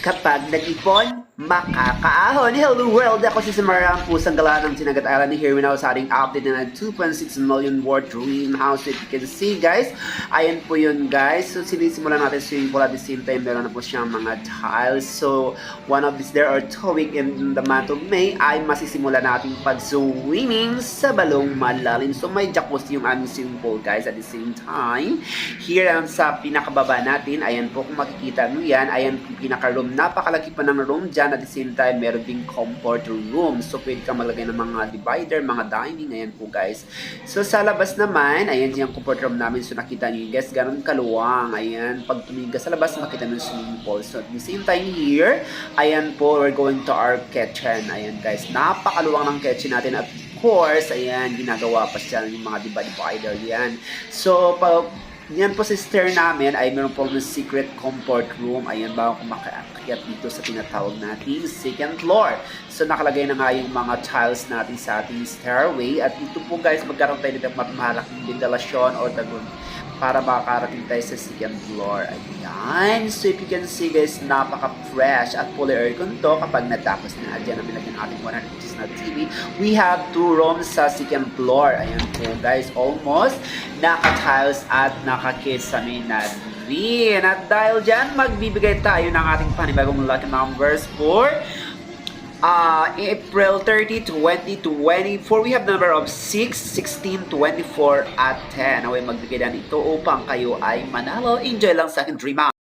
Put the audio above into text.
Kapag nag-ipon, makakaahon. Hello world! Ako si Samara, ang pusang gala ng sinagat-alan ni Here now sa ating update na 2.6 million worth dream house. So if you can see guys, ayan po yun guys. So sinisimulan natin swimming pool at the same time meron na po siyang mga tiles. So one of these there are 2 weeks in the month of May ay masisimula natin pag-swimming sa balong malalim. So may jacuzzi yung aming swimming pool guys at the same time. Here sa pinakababa natin, ayan po kung makikita nyo yan, ayan po pinaka-room. Napakalaki pa ng room dyan. At the same time, meron ding comfort room. So, pwede ka maglagay ng mga divider, mga dining. Ayan po, guys. So, sa labas naman, ayan yung comfort room namin. So, nakita nyo, guys, ganun kaluwang. Ayan, pag tumingin ka sa labas, makita nyo yung swimming pool. So, at the same time here, ayan po, we're going to our kitchen. Ayan, guys, napakaluwang ng kitchen natin. At of course, ayan, ginagawa pa siya yung mga divider. Yan. So, yan po sa stair namin ay meron po ng secret comfort room. Ayan, bago kumakakyat dito sa tinatawag natin second floor. So nakalagay na nga yung mga tiles natin sa ating stairway. At ito po guys, magkaroon tayo ng malaking ventilasyon or tagun para makakarating tayo sa second floor. Ayan. So if you can see guys, napaka-fresh at fully aircon to kapag natapos na. Diyan namin lagyan ating 100 inches na TV. We have 2 rooms sa second floor. Ayan po guys, almost naka-tiles at naka-kisame na rin. At dahil dyan, magbibigay tayo ng ating panibagong lucky numbers for April 30, 2024. We have the number of 6, 16, 24, at 10. Naway magbigay na ito upang kayo ay manalo. Enjoy lang sa aking dream.